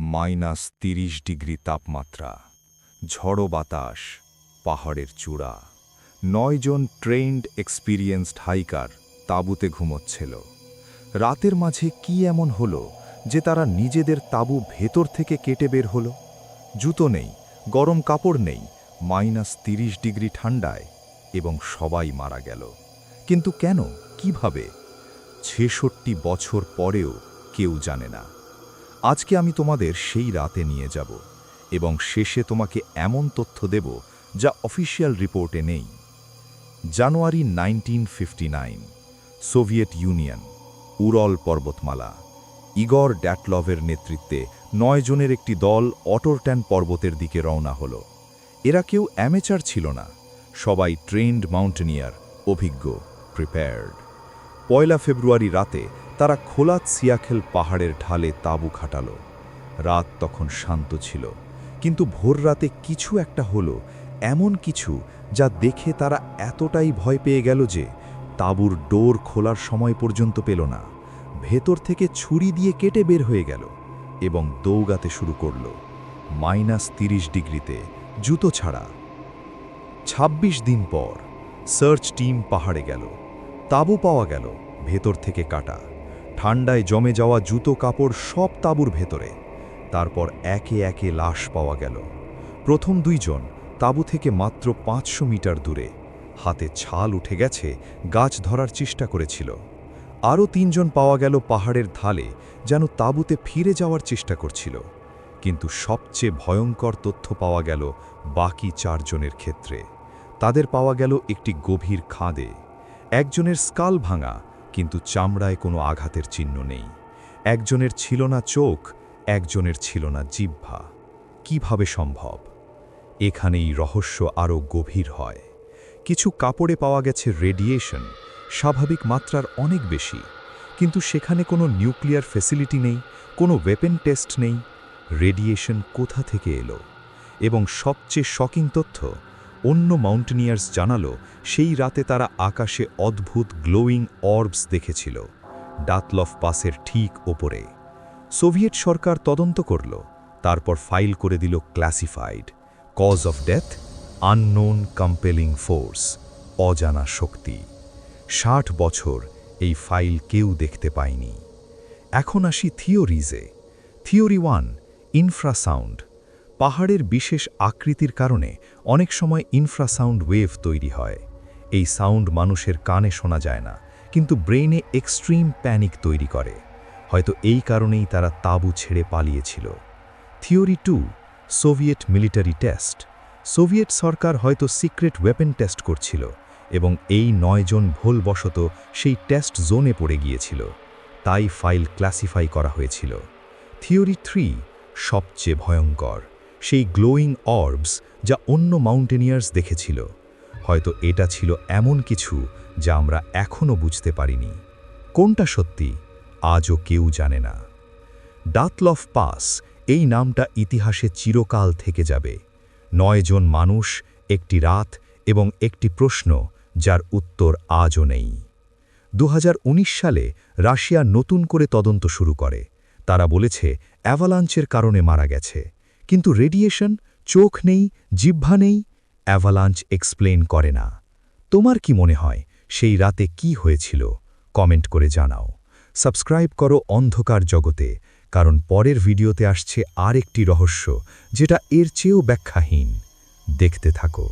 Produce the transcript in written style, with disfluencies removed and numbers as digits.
-30 degree তাপমাত্রা, ঝড়ো বাতাস, পাহাড়ের চূড়া। 9 জন ট্রেন্ড এক্সপিরিয়েন্সড হাইকার তাঁবুতে ঘুমোচ্ছিল। রাতের মাঝে কি এমন হলো যে তারা নিজেদের তাঁবু ভেতর থেকে কেটে বের হলো? জুতো নেই, গরম কাপড় নেই, -30 ডিগ্রি ঠান্ডায়, এবং সবাই মারা গেল। কিন্তু কেন, কিভাবে? 66 বছর পরেও কেউ জানে না। আজকে আমি তোমাদের সেই রাতে নিয়ে যাব এবং শেষে তোমাকে এমন তথ্য দেব যা অফিসিয়াল রিপোর্টে নেই। জানুয়ারি 1959, সোভিয়েত ইউনিয়ন, উরল পর্বতমালা। ইগর ড্যাটলভের নেতৃত্বে 9 জনের একটি দল অটোরট্যান পর্বতের দিকে রওনা হল। এরা কেউ অ্যামেচার ছিল না, সবাই ট্রেন্ড মাউন্টেনিয়ার, অভিজ্ঞ, প্রিপেয়ার্ড। 1 ফেব্রুয়ারি রাতে তারা খোলা সিয়াখেল পাহাড়ের ঢালে তাঁবু খাটাল। রাত তখন শান্ত ছিল, কিন্তু ভোর রাতে কিছু একটা হলো, এমন কিছু যা দেখে তারা এতটাই ভয় পেয়ে গেল যে তাঁবুর ডোর খোলার সময় পর্যন্ত পেল না। ভেতর থেকে ছুরি দিয়ে কেটে বের হয়ে গেল এবং দৌগাতে শুরু করল -30 ডিগ্রিতে, জুতো ছাড়া। 26 দিন পর সার্চ টিম পাহাড়ে গেল। তাঁবু পাওয়া গেল, ভেতর থেকে কাটা, ঠান্ডায় জমে যাওয়া জুতো কাপড় সব তাঁবুর ভেতরে। তারপর একে একে লাশ পাওয়া গেল। প্রথম 2 জন তাঁবু থেকে মাত্র 500 মিটার দূরে, হাতে ছাল উঠে গেছে, গাছ ধরার চেষ্টা করেছিল। আরও 3 জন পাওয়া গেল পাহাড়ের ঢালে, যেন তাঁবুতে ফিরে যাওয়ার চেষ্টা করছিল। কিন্তু সবচেয়ে ভয়ঙ্কর তথ্য পাওয়া গেল বাকি 4 জনের ক্ষেত্রে। তাদের পাওয়া গেল একটি গভীর খাদে। একজনের স্কাল ভাঙা, কিন্তু চামড়ায় কোনো আঘাতের চিহ্ন নেই। একজনের ছিল না চোখ, একজনের ছিল না জিহ্বা। কিভাবে সম্ভব? এখানেই রহস্য আরও গভীর হয়। কিছু কাপড়ে পাওয়া গেছে রেডিয়েশন, স্বাভাবিক মাত্রার অনেক বেশি, কিন্তু সেখানে কোনো নিউক্লিয়ার ফ্যাসিলিটি নেই, কোনো ওয়েপন টেস্ট নেই। রেডিয়েশন কোথা থেকে এলো? এবং সবচেয়ে শকিং তথ্য, অন্য মাউন্টেনিয়ার্স জানালো সেই রাতে তারা আকাশে অদ্ভুত গ্লোয়িং অর্বস দেখেছিল, ডাতলভ পাসের ঠিক ওপরে। সোভিয়েত সরকার তদন্ত করল, তারপর ফাইল করে দিল classified, cause of death unknown compelling force, অজানা শক্তি। 60 বছর এই ফাইল কেউ দেখতে পায়নি। এখন আসি থিওরিজে। Theory 1, infrasound. পাহাড়ের বিশেষ আকৃতির কারণে অনেক সময় ইনফ্রাসাউন্ড ওয়েভ তৈরি হয়। এই সাউন্ড মানুষের কানে শোনা যায় না, কিন্তু ব্রেইনে এক্সট্রিম প্যানিক তৈরি করে। হয়তো এই কারণেই তারা তাঁবু ছেড়ে পালিয়েছিল। Theory 2, Soviet military test. Soviet সরকার হয়তো সিক্রেট ওয়েপন টেস্ট করছিল এবং এই 9 জন ভুলবশত সেই টেস্ট জোনে পড়ে গিয়েছিল, তাই ফাইল ক্লাসিফাই করা হয়েছিল। থিওরি 3, সবচেয়ে ভয়ঙ্কর, সেই গ্লোয়িং অর্বস যা অন্য মাউন্টেনিয়ার্স দেখেছিল। হয়তো এটা ছিল এমন কিছু যা আমরা এখনও বুঝতে পারিনি। কোনটা সত্যি, আজও কেউ জানে না। ডাতলভ পাস, এই নামটা ইতিহাসে চিরকাল থেকে যাবে। 9 জন মানুষ, একটি রাত এবং একটি প্রশ্ন যার উত্তর আজও নেই। 2019 সালে রাশিয়া নতুন করে তদন্ত শুরু করে। তারা বলেছে অ্যাভালাঞ্চের কারণে মারা গেছে, কিন্তু রেডিয়েশন, চোখ নেই, জিহ্বা নেই, অ্যাভালাঞ্চ এক্সপ্লেন করে না। তোমার কি মনে হয় সেই রাতে কি হয়েছিল? কমেন্ট করে জানাও। সাবস্ক্রাইব করো অন্ধকার জগতে, কারণ পরের ভিডিওতে আসছে আরেকটি রহস্য যেটা এর চেয়েও ব্যাখ্যাহীন। দেখতে থাকো।